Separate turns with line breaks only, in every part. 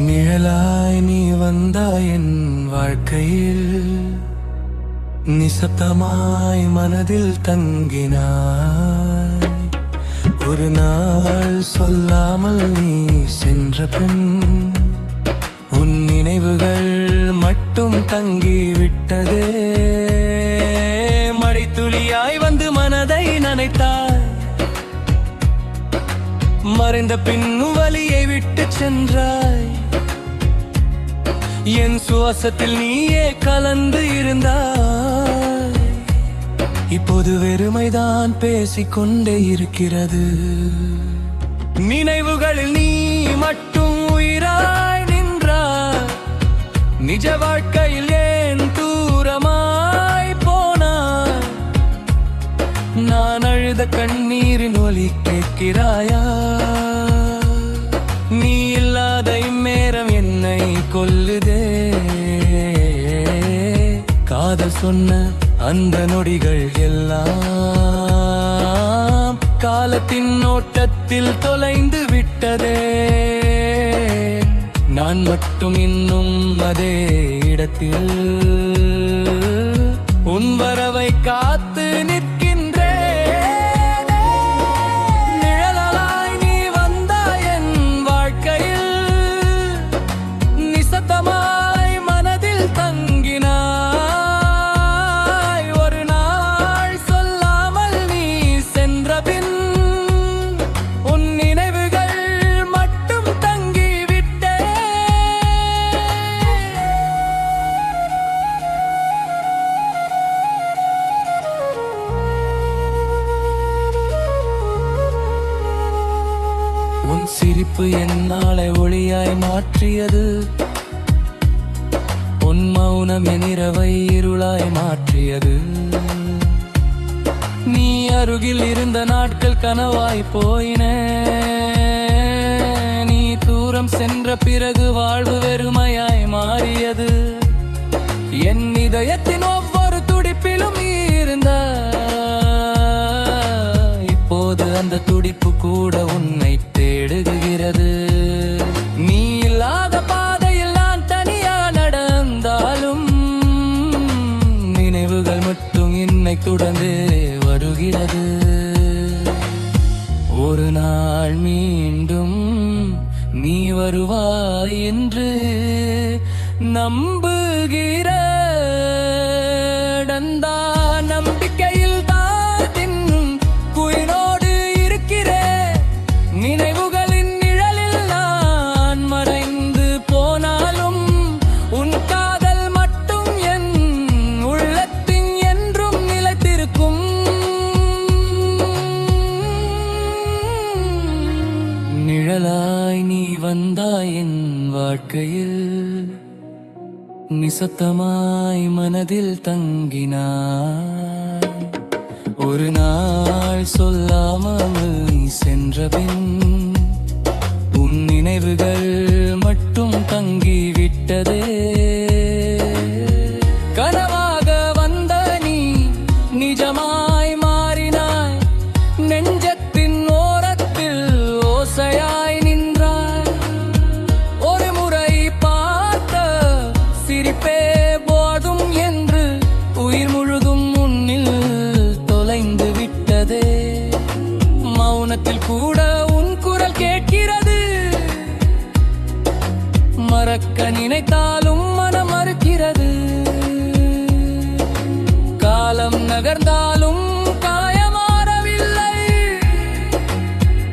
நிழலாய் நீ வந்தாய் என் வாழ்க்கையில், நிசப்தமாய் மனதில் தங்கினாய். ஒரு நாள் சொல்லாமல் நீ சென்ற பின் உன் நினைவுகள் மட்டும் தங்கிவிட்டதே. மழைத்துளியாய் வந்து மனதை நனைத்தாய், மறைந்த பின்னும் வலியை விட்டு சென்றாய். என் சுவாசத்தில் நீயே கலந்து இருந்தாய். இப்போது வெறுமைதான் பேசிக்கொண்டே இருக்கிறது. நினைவுகளில் நீ மட்டும் உயிராய் நின்றாய். நிஜ வாழ்க்கையில் ஏன் தூரமாய் போனாய்? நான் அழுத கண்ணீரின் ஒலி கேட்கிறாயா? நீ இல்லாத இம்மேரம் என்னை கொல்லுதே. காதல் சொன்ன அந்த நொடிகள் எல்லாம் காலத்தின் ஓட்டத்தில் தொலைந்து விட்டதே. நான் மட்டும் இன்னும் அதே இடத்தில் உன் வரவை காத்து நிற்கின்றேன். நிழலாய் நீ வந்தாய் என் வாழ்க்கையில், நிசப்தமாய் மனதில் தங்கினாய். ஒரு நாள் சொல்லாமல் நீ சென்ற பின் உன் நினைவுகள் மட்டும் தங்கிவிட்டே. உன் சிரிப்பு என்னாலே ஒளியாய் மாற்றியது. உன் மௌனம் என் இரவை இருளாய் மாற்றியது. நீ அருகில் இருந்த நாட்கள் கனவாய் போயின. நீ தூரம் சென்ற பிறகு வாழ்வு வெறுமையாய் மாறியது. என் இதயத்தின் ஒவ்வொரு துடிப்பிலும் நீ இருந்தாய். இப்போது அந்த துடிப்பு கூட உன்னை தேடுகிறது. நீ இல்லாத பாதையில் நான் தனியா நடந்தாலும் நினைவுகள் மட்டும் என்னை தொடர்ந்து வருகிறது. ஒரு நாள் மீண்டும் நீ வருவாய் என்று நம்புகிறேன். அந்த நம்பிக்கையில் தான் குயிலோடு இருக்கிறேன். நினைவுகளின் நிழலில் நான் மறைந்து போனாலும் உன் காதல் மட்டும் என் உள்ளத்தின் என்றும் நிலைத்திருக்கும். நிழலாய் நீ வந்தாய் என் வாழ்க்கையில், நிசப்தமாய் மனதில் தங்கினாய். ஒரு நாள் சொல்லாமல் நீ சென்ற பின் உன் நினைவுகள் மட்டும் தங்கிவிட்டதே. கனவாக வந்த நீ நிஜமாய் மாறினாய். நெஞ்சத்தின் ஓரத்தில் ஓசையாய் நின்றாய். ஒரு முறை பார்த்த சிரிப்பே போதும் என்று உயிர் முழுதும் முன்னில் தொலைந்து விட்டதே. மௌனத்தில் கூட உன் குரல் கேட்கிறது. மறக்க நினைத்தாலும் மனம் மறுக்கிறது. காலம் நகர்ந்தாலும் காயமாறவில்லை.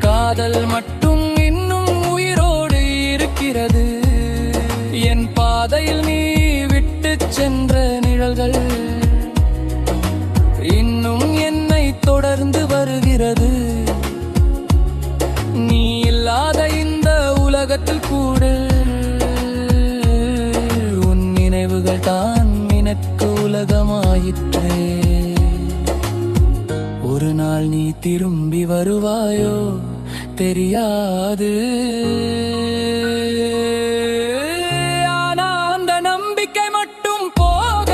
காதல் மட்டும் இன்னும் உயிரோடு இருக்கிறது. என் பாதையில் நீ விட்டு சென்ற நிழல்கள் இன்னும் என்னை தொடர்ந்து வருகிறது. நீ இல்லாத இந்த உலகத்தில் கூட உன் நினைவுகள் தான் எனக்கு உலகமாயிற்றே. ஒரு நாள் நீ திரும்பி வருவாயோ தெரியாது. ஆனா அந்த நம்பிக்கை மட்டும் போக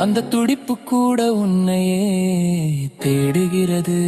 அந்த துடிப்பு கூட உன்னையே தேடுகிறது.